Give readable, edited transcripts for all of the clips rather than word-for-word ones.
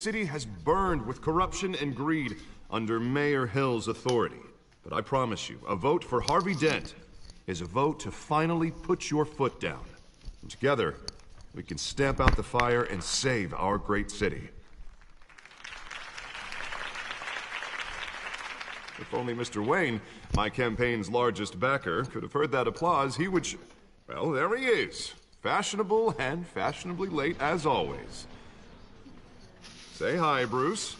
city has burned with corruption and greed under Mayor Hill's authority. But I promise you, a vote for Harvey Dent is a vote to finally put your foot down. And together, we can stamp out the fire and save our great city. If only Mr. Wayne, my campaign's largest backer, could have heard that applause, he would well, there he is. Fashionable and fashionably late as always. Say hi, Bruce.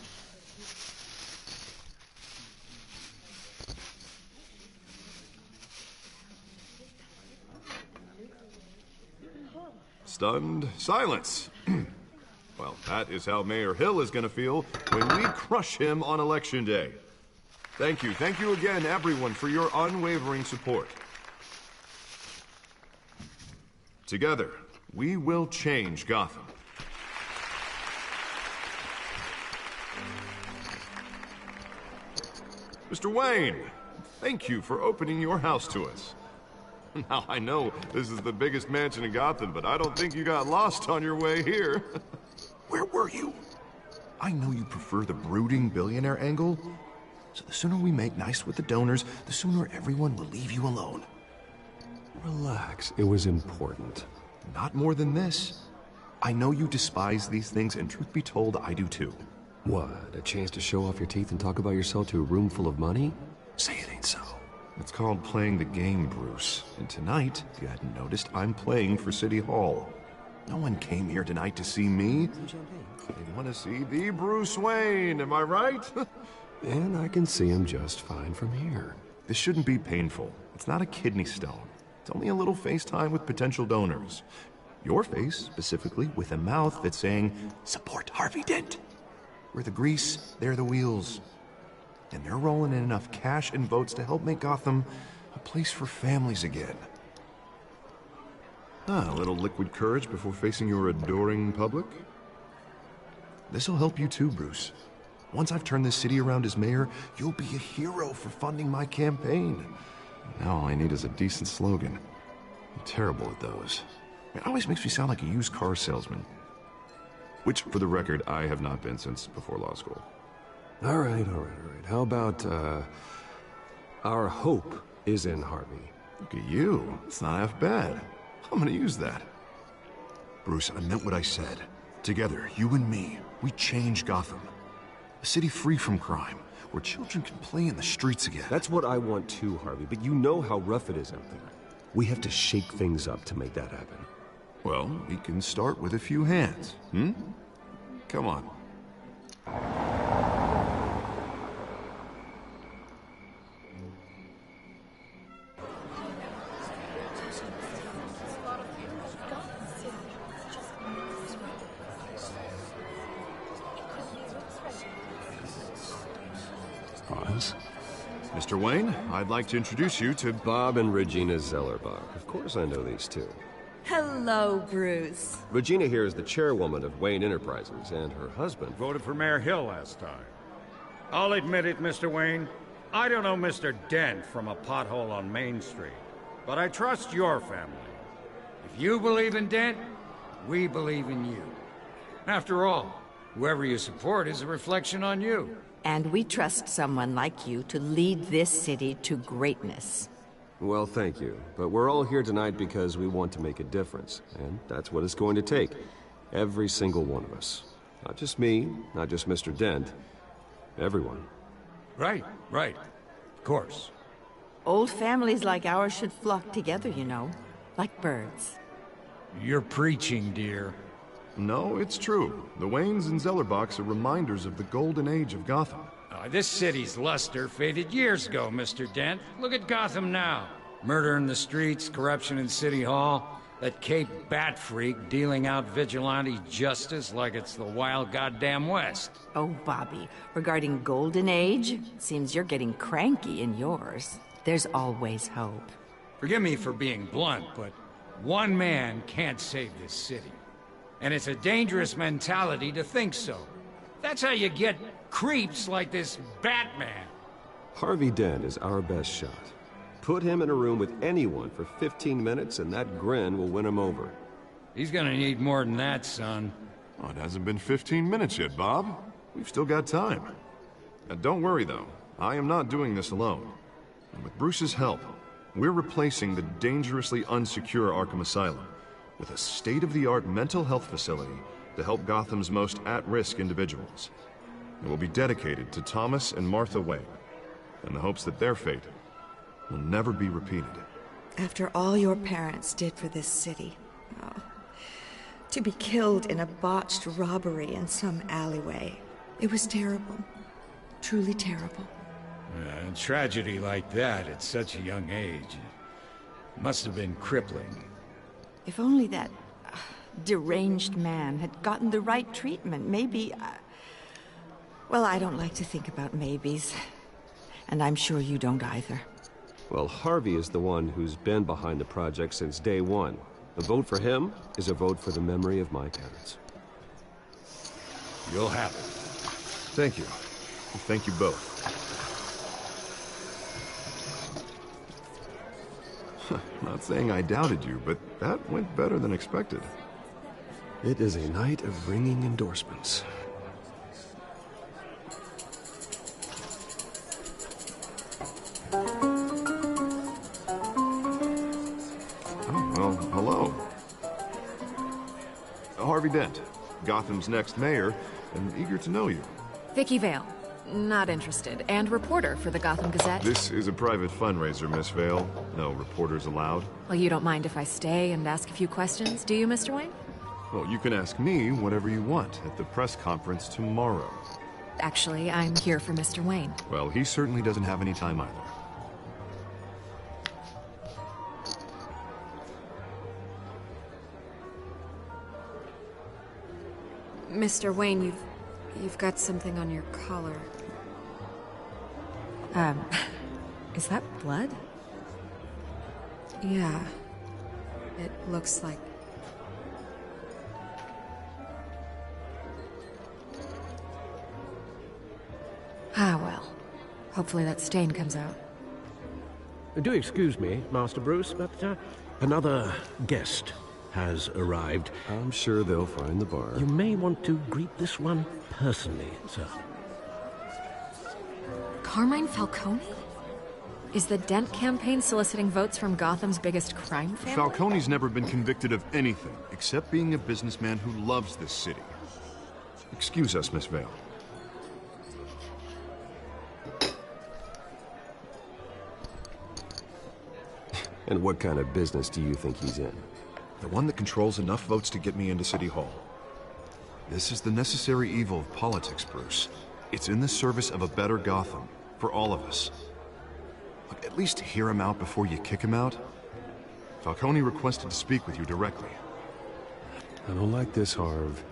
Stunned silence. Well, that is how Mayor Hill is gonna feel when we crush him on Election Day. Thank you again, everyone, for your unwavering support. Together, we will change Gotham. Mr. Wayne, thank you for opening your house to us. Now, I know this is the biggest mansion in Gotham, but I don't think you got lost on your way here. Where were you? I know you prefer the brooding billionaire angle, so the sooner we make nice with the donors, the sooner everyone will leave you alone. Relax, it was important. Not more than this. I know you despise these things, and truth be told, I do too. What, a chance to show off your teeth and talk about yourself to a room full of money? Say it ain't so. It's called playing the game, Bruce. And tonight, if you hadn't noticed, I'm playing for City Hall. No one came here tonight to see me. They want to see the Bruce Wayne, am I right? And I can see him just fine from here. This shouldn't be painful. It's not a kidney stone. It's only a little FaceTime with potential donors. Your face, specifically, with a mouth that's saying, support Harvey Dent. We're the grease, they're the wheels. And they're rolling in enough cash and votes to help make Gotham a place for families again. A little liquid courage before facing your adoring public. This'll help you too, Bruce. Once I've turned this city around as mayor, you'll be a hero for funding my campaign. Now all I need is a decent slogan. I'm terrible at those. It always makes me sound like a used car salesman. Which, for the record, I have not been since before law school. All right. How about, our hope is in Harvey? Look at you. It's not half bad. I'm gonna use that. Bruce, I meant what I said. Together, you and me, we change Gotham. A city free from crime, where children can play in the streets again. That's what I want too, Harvey, but you know how rough it is out there. We have to shake things up to make that happen. Well, we can start with a few hands, Come on. Mr. Wayne, I'd like to introduce you to Bob and Regina Zellerbach. Of course I know these two. Hello, Bruce. Regina here is the chairwoman of Wayne Enterprises, and her husband voted for Mayor Hill last time. I'll admit it, Mr. Wayne. I don't know Mr. Dent from a pothole on Main Street, but I trust your family. If you believe in Dent, we believe in you. After all, whoever you support is a reflection on you. And we trust someone like you to lead this city to greatness. Well, thank you. But we're all here tonight because we want to make a difference. And that's what it's going to take. Every single one of us. Not just me, not just Mr. Dent. Everyone. Right. Of course. Old families like ours should flock together, you know. Like birds. You're preaching, dear. No, it's true. The Waynes and Zellerbachs are reminders of the golden age of Gotham. This city's luster faded years ago, Mr. Dent. Look at Gotham now. Murder in the streets, corruption in City Hall, that Cape Bat freak dealing out vigilante justice like it's the wild goddamn West. Oh, Bobby, regarding Golden Age, seems you're getting cranky in yours. There's always hope. Forgive me for being blunt, but one man can't save this city. And it's a dangerous mentality to think so. That's how you get creeps like this Batman. Harvey Dent is our best shot. Put him in a room with anyone for 15 minutes and that grin will win him over. He's gonna need more than that, son. Oh, it hasn't been 15 minutes yet, Bob. We've still got time. Don't worry, though. I am not doing this alone. And with Bruce's help, we're replacing the dangerously unsecure Arkham Asylum with a state-of-the-art mental health facility to help Gotham's most at-risk individuals. It will be dedicated to Thomas and Martha Wayne, in the hopes that their fate will never be repeated. After all your parents did for this city, oh, to be killed in a botched robbery in some alleyway, it was terrible. Truly terrible. A tragedy like that at such a young age must have been crippling. If only that deranged man had gotten the right treatment, maybe... Well, I don't like to think about maybes. And I'm sure you don't either. Well, Harvey is the one who's been behind the project since day one. A vote for him is a vote for the memory of my parents. You'll have it. Thank you. Thank you both. Not saying I doubted you, but that went better than expected. It is a night of ringing endorsements. Well, hello. Harvey Dent, Gotham's next mayor, and eager to know you. Vicky Vale. Not interested. And reporter for the Gotham Gazette. This is a private fundraiser, Miss Vale. No reporters allowed. Well, you don't mind if I stay and ask a few questions, do you, Mr. Wayne? Well, you can ask me whatever you want at the press conference tomorrow. Actually, I'm here for Mr. Wayne. Well, he certainly doesn't have any time either. Mr. Wayne, you've got something on your collar. Is that blood? Yeah. It looks like... Ah, well. Hopefully that stain comes out. Do excuse me, Master Bruce, but another guest has arrived. I'm sure they'll find the bar. You may want to greet this one personally, sir. Carmine Falcone? Is the Dent campaign soliciting votes from Gotham's biggest crime family? Falcone's never been convicted of anything, except being a businessman who loves this city. Excuse us, Miss Vale. And what kind of business do you think he's in? The one that controls enough votes to get me into City Hall. This is the necessary evil of politics, Bruce. It's in the service of a better Gotham, for all of us. Look, at least hear him out before you kick him out. Falcone requested to speak with you directly. I don't like this, Harv,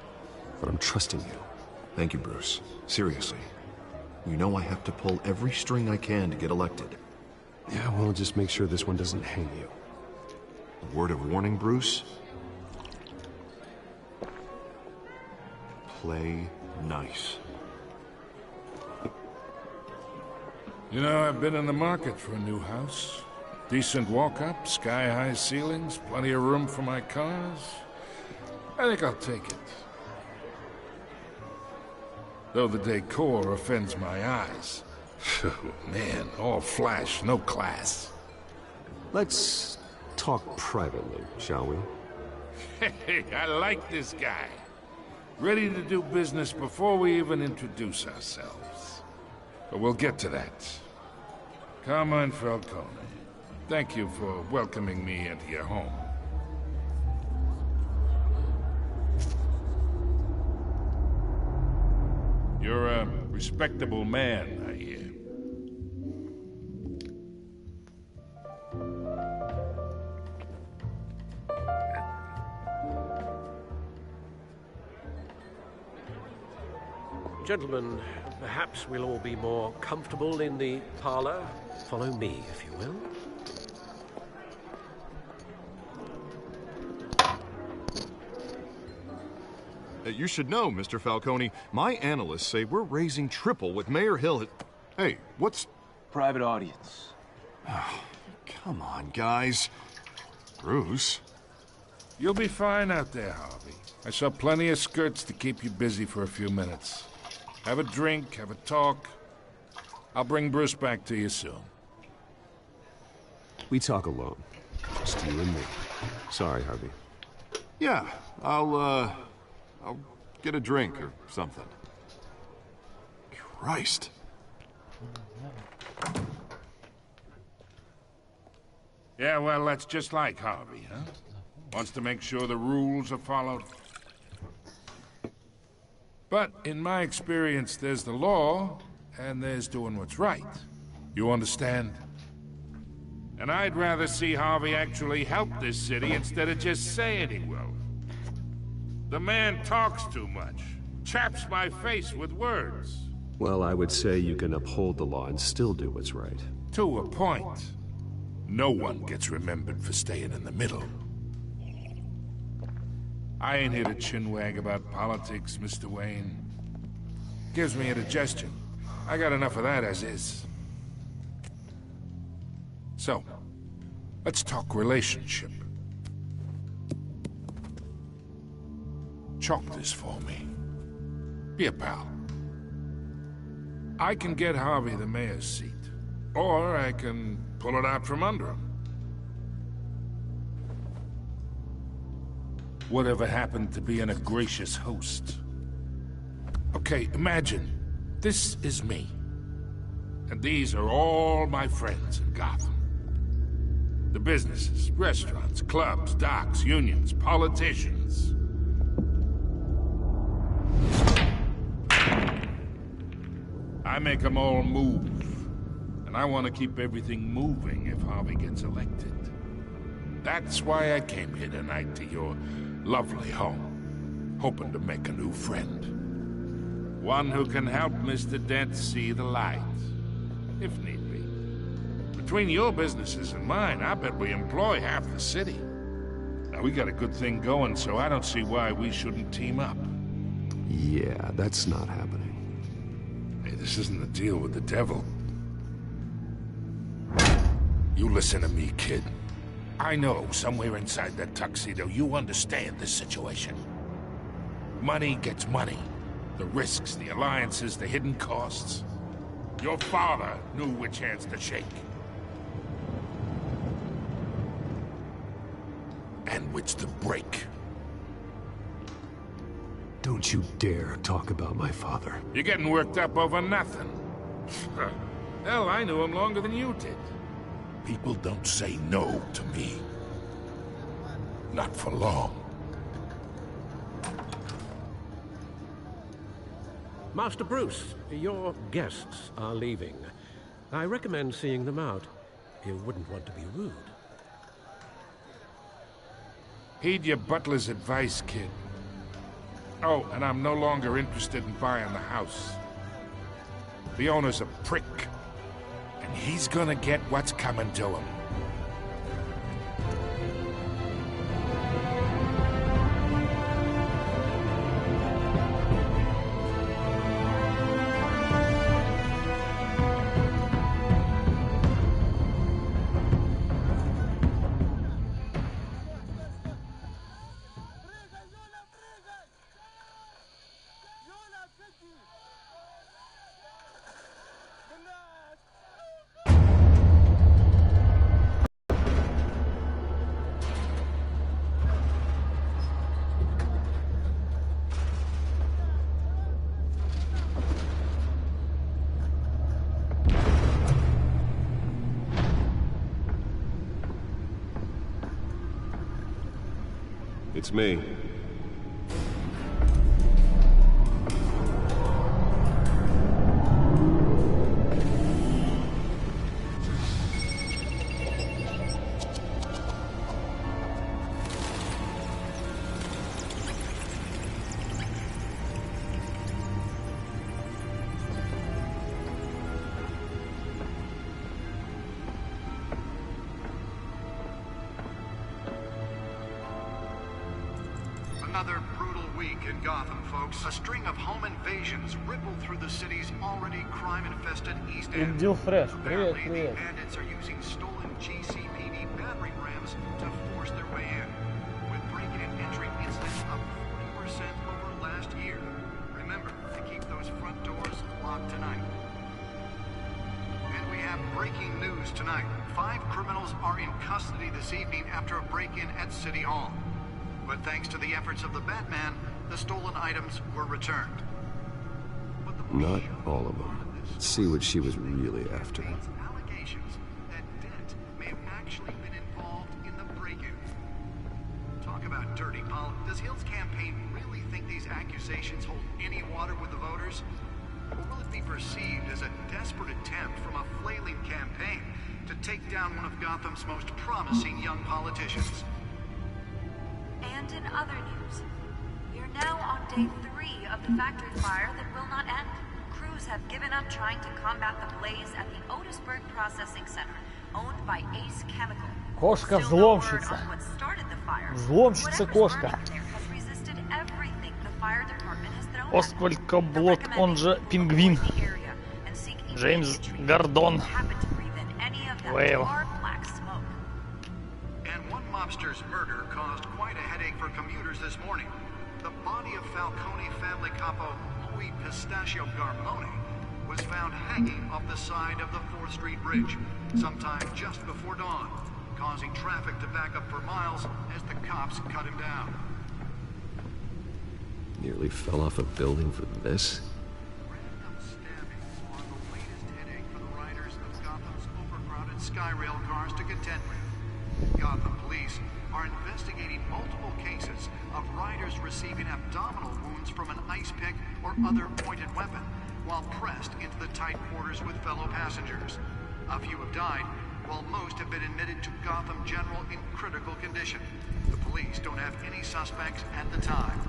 but I'm trusting you. Thank you, Bruce. Seriously. You know I have to pull every string I can to get elected. Yeah, well, just make sure this one doesn't hang you. A word of warning, Bruce? Play nice. You know, I've been in the market for a new house. Decent walk-up, sky-high ceilings, plenty of room for my cars. I think I'll take it. Though the decor offends my eyes. Oh, man, all flash, no class. Let's talk privately, shall we? Hey, I like this guy. Ready to do business before we even introduce ourselves. But we'll get to that. Carmine Falcone, thank you for welcoming me into your home. You're a respectable man, I hear. Gentlemen, perhaps we'll all be more comfortable in the parlor. Follow me, if you will. You should know, Mr. Falcone, my analysts say we're raising triple with Mayor Hill. Hey, what's... Private audience. Oh, come on, guys. Bruce? You'll be fine out there, Harvey. I saw plenty of skirts to keep you busy for a few minutes. Have a drink, have a talk. I'll bring Bruce back to you soon. We talk alone. Just you and me. Sorry, Harvey. Yeah, I'll get a drink or something. Christ. Yeah, well, that's just like Harvey, huh? Wants to make sure the rules are followed. But in my experience, there's the law, and there's doing what's right. You understand? And I'd rather see Harvey actually help this city instead of just saying he will. The man talks too much. Chaps my face with words. Well, I would say you can uphold the law and still do what's right. To a point. No one gets remembered for staying in the middle. I ain't here to chinwag about politics, Mr. Wayne. Gives me indigestion. I got enough of that as is. So, let's talk relationship. Chalk this for me. Be a pal. I can get Harvey the mayor's seat, or I can pull it out from under him. Whatever happened to being a gracious host? Okay, imagine, this is me. And these are all my friends in Gotham. The businesses, restaurants, clubs, docks, unions, politicians. I make them all move. And I want to keep everything moving if Harvey gets elected. That's why I came here tonight to your lovely home, hoping to make a new friend. One who can help Mr. Dent see the light, if need be. Between your businesses and mine, I bet we employ half the city. Now, we got a good thing going, so I don't see why we shouldn't team up. Yeah, that's not happening. Hey, this isn't a deal with the devil. You listen to me, kid. I know, somewhere inside that tuxedo, you understand this situation. Money gets money. The risks, the alliances, the hidden costs. Your father knew which hands to shake. And which to break. Don't you dare talk about my father. You're getting worked up over nothing. Hell, I knew him longer than you did. People don't say no to me. Not for long. Master Bruce, your guests are leaving. I recommend seeing them out. You wouldn't want to be rude. Heed your butler's advice, kid. Oh, and I'm no longer interested in buying the house. The owner's a prick. And he's gonna get what's coming to him. It's me. Another brutal week in Gotham, folks. A string of home invasions rippled through the city's already crime-infested East End. Apparently, the bandits are using stolen GCPD battering rams to force their way in. With break have breaking news tonight. 5 criminals are in custody this evening after a break-in at City Hall. But thanks to the efforts of the Batman, the stolen items were returned. Not all of them. Let's see what she was really after. Allegations that Dent may have actually been involved in the break-in. Talk about dirty politics. Does Hill's campaign really think these accusations hold any water with the voters? Or will it be perceived as a desperate attempt from a flailing campaign to take down one of Gotham's most promising young politicians? And in other news, we are now on day 3 of the factory fire that will not end. Crews have given up trying to combat the blaze at the Otisburg Processing Center, owned by Ace Chemical. Кошка-взломщица. Взломщица-кошка. Освальд Блот, он же Пингвин. Джеймс Гордон. Вейл. And one mobster's murder caused quite a headache for commuters this morning. The body of Falcone family capo Louis Pistachio Garmone was found hanging off the side of the 4th Street Bridge sometime just before dawn, causing traffic to back up for miles as the cops cut him down. Nearly fell off a building for this? Random stabbings are the latest headache for the riders of Gotham's overcrowded Skyrail cars to contend with. Gotham police are investigating multiple cases of riders receiving abdominal wounds from an ice pick or other pointed weapon while pressed into the tight quarters with fellow passengers. A few have died, while most have been admitted to Gotham General in critical condition. The police don't have any suspects at the time.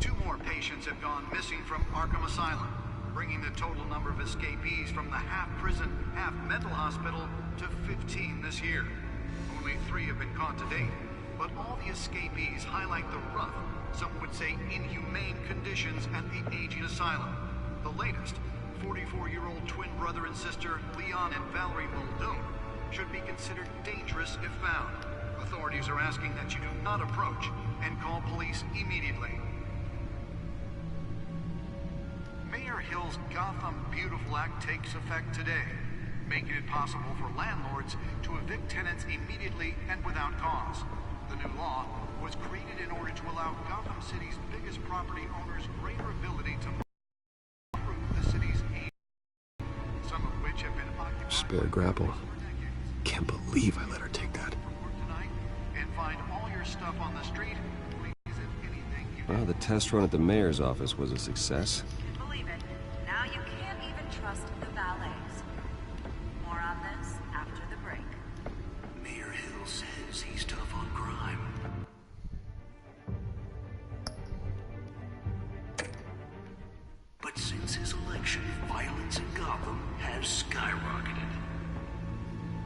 2 more patients have gone missing from Arkham Asylum, bringing the total number of escapees from the half-prison, half-mental hospital to 15 this year. Only 3 have been caught to date, but all the escapees highlight the rough, some would say inhumane conditions at the aging asylum. The latest, 44-year-old twin brother and sister Leon and Valerie Muldoon, should be considered dangerous if found. Authorities are asking that you do not approach and call police immediately. Mayor Hill's Gotham Beautiful Act takes effect today, making it possible for landlords to evict tenants immediately and without cause. The new law was created in order to allow Gotham City's biggest property owners greater ability to improve the city's aid, some of which have been occupied. Spare grapple. Can't believe I let her take that. Tonight, and find all your stuff on the street. Please, if anything you Well, the test run at the mayor's office was a success. Believe it. Now you can't even trust the valets. More on this after the break. Mayor Hill says he's tough on crime. But since his election, violence in Gotham has skyrocketed.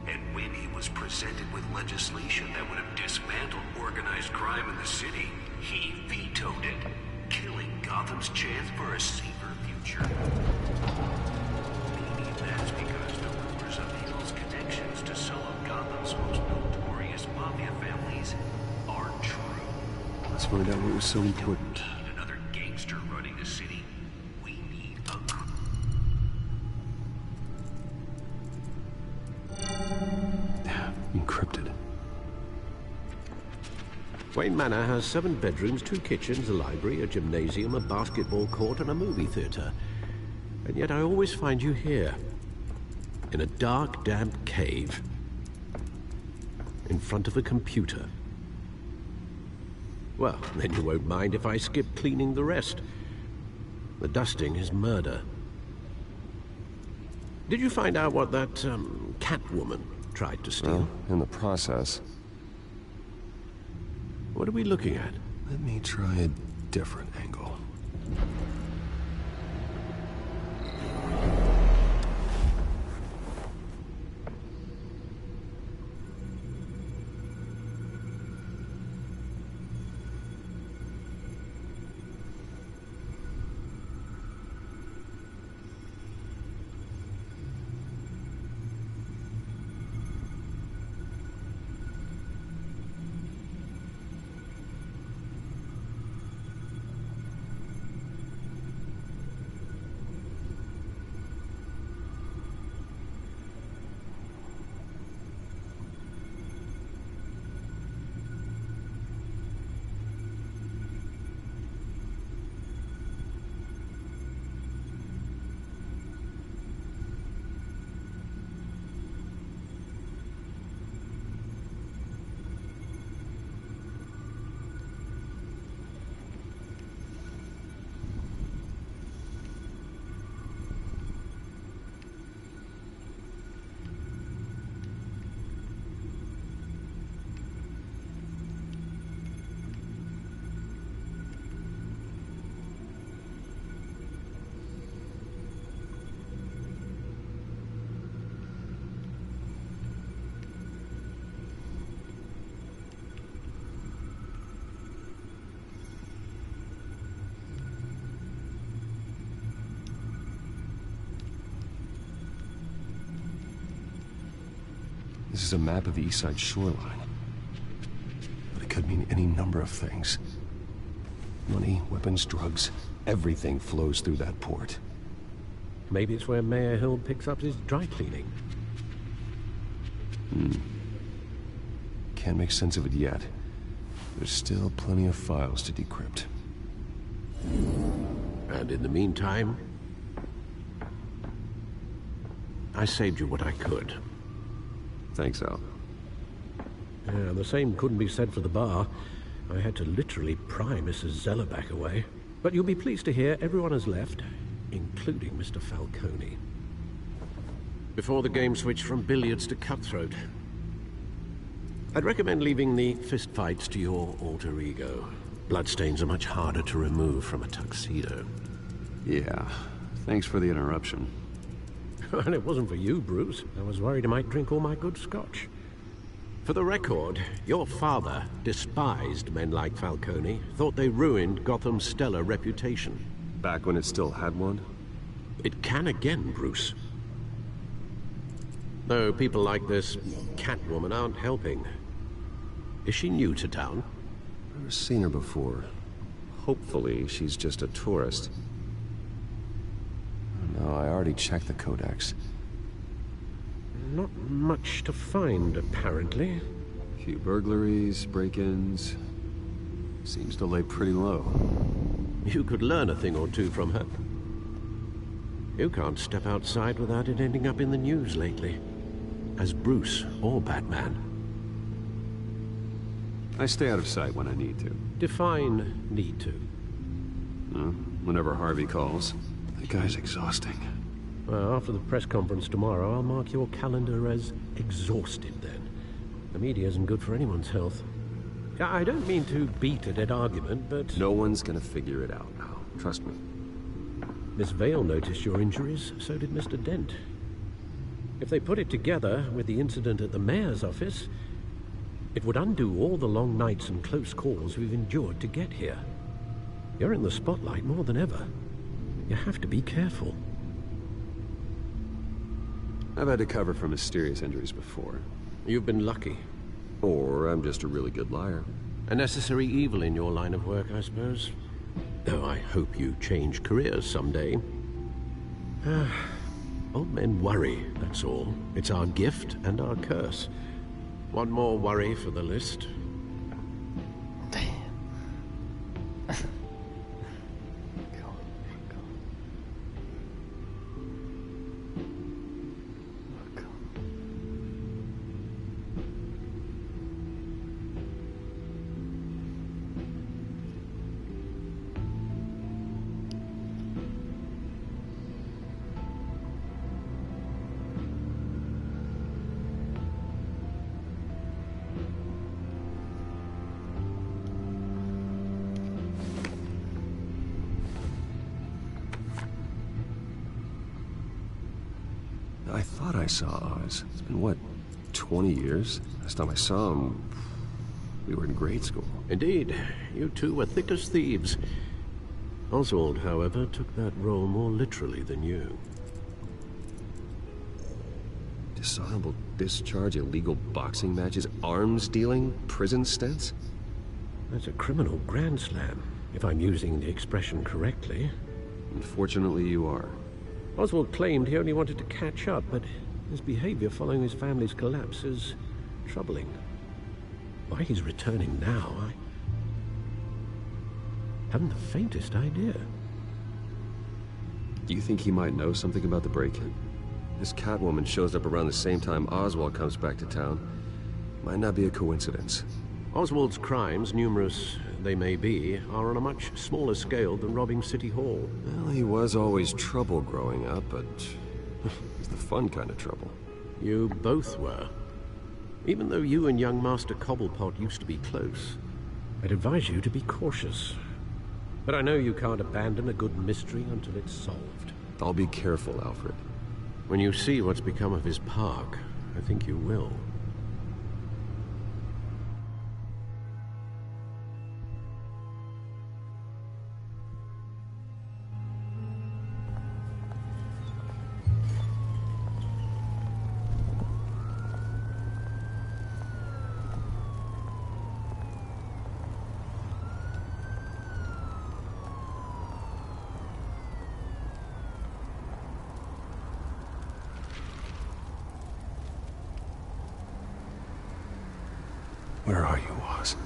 And when he was presented with legislation that would have dismantled organized crime in the city, he vetoed it, killing Gotham's chance for a safer future. Maybe that's because the rumors of Hill's connections to some of Gotham's most notorious mafia families aren't true. Let's find out what was so important. We don't need another gangster running the city. We need a Encrypted. Wayne Manor has 7 bedrooms, 2 kitchens, a library, a gymnasium, a basketball court, and a movie theater. And yet I always find you here, in a dark, damp cave, in front of a computer. Well, then you won't mind if I skip cleaning the rest. The dusting is murder. Did you find out what that, Catwoman tried to steal? Well, in the process. What are we looking at? Let me try a different angle. This is a map of the east side shoreline. But it could mean any number of things. Money, weapons, drugs, everything flows through that port. Maybe it's where Mayor Hill picks up his dry cleaning. Can't make sense of it yet. There's still plenty of files to decrypt. And in the meantime, I saved you what I could. Thanks, Al. Yeah, the same couldn't be said for the bar. I had to literally pry Mrs. Zellerback away. But you'll be pleased to hear everyone has left, including Mr. Falcone. Before the game switched from billiards to cutthroat. I'd recommend leaving the fistfights to your alter ego. Bloodstains are much harder to remove from a tuxedo. Yeah, thanks for the interruption. And it wasn't for you, Bruce. I was worried I might drink all my good scotch. For the record, your father despised men like Falcone, thought they ruined Gotham's stellar reputation. Back when it still had one? It can again, Bruce. Though people like this Catwoman aren't helping. Is she new to town? Never seen her before. Hopefully, she's just a tourist. No, I already checked the codex. Not much to find, apparently. A few burglaries, break-ins. Seems to lay pretty low. You could learn a thing or two from her. You can't step outside without it ending up in the news lately. As Bruce or Batman. I stay out of sight when I need to. Define need to. Whenever Harvey calls. That guy's exhausting. Well, after the press conference tomorrow, I'll mark your calendar as exhausted then. The media isn't good for anyone's health. I don't mean to beat a dead argument, but... No one's gonna figure it out now. Trust me. Miss Vale noticed your injuries, so did Mr. Dent. If they put it together with the incident at the mayor's office, it would undo all the long nights and close calls we've endured to get here. You're in the spotlight more than ever. You have to be careful. I've had to cover for mysterious injuries before. You've been lucky. Or I'm just a really good liar. A necessary evil in your line of work, I suppose. Though I hope you change careers someday. Old men worry, that's all. It's our gift and our curse. One more worry for the list. I thought I saw Oz. It's been, what, 20 years? Last time I saw him, we were in grade school. Indeed. You two were thick as thieves. Oswald, however, took that role more literally than you. Dishonorable discharge, illegal boxing matches, arms dealing, prison stints? That's a criminal grand slam, if I'm using the expression correctly. Unfortunately, you are. Oswald claimed he only wanted to catch up, but his behavior following his family's collapse is troubling. Why he's returning now, I haven't the faintest idea. Do you think he might know something about the break-in? This Catwoman shows up around the same time Oswald comes back to town. Might not be a coincidence. Oswald's crimes, numerous they may be, are on a much smaller scale than robbing City Hall. Well, he was always trouble growing up, but it's the fun kind of trouble. You both were. Even though you and young Master Cobblepot used to be close, I'd advise you to be cautious. But I know you can't abandon a good mystery until it's solved. I'll be careful, Alfred. When you see what's become of his park, I think you will. Where are you, Oz?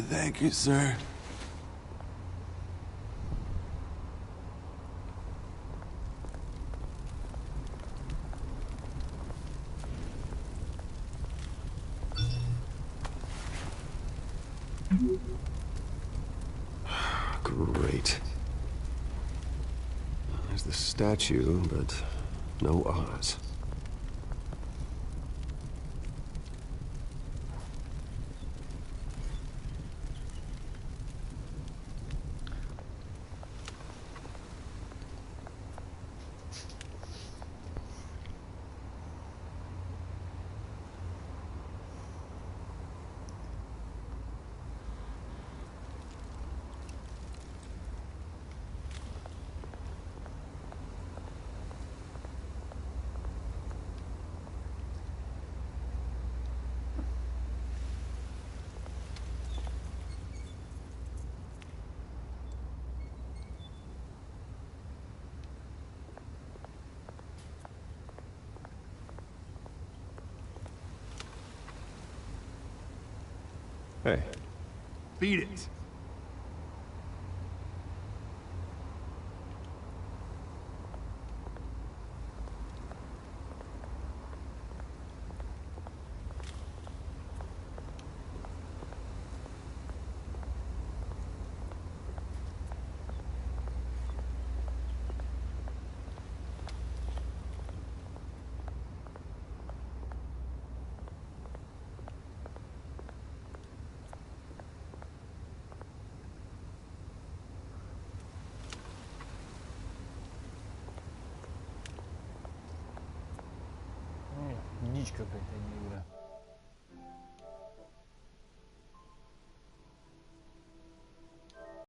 Thank you, sir. Great. There's the statue, but no Oz. Hey. Beat it. Дичь какая-то, не игра.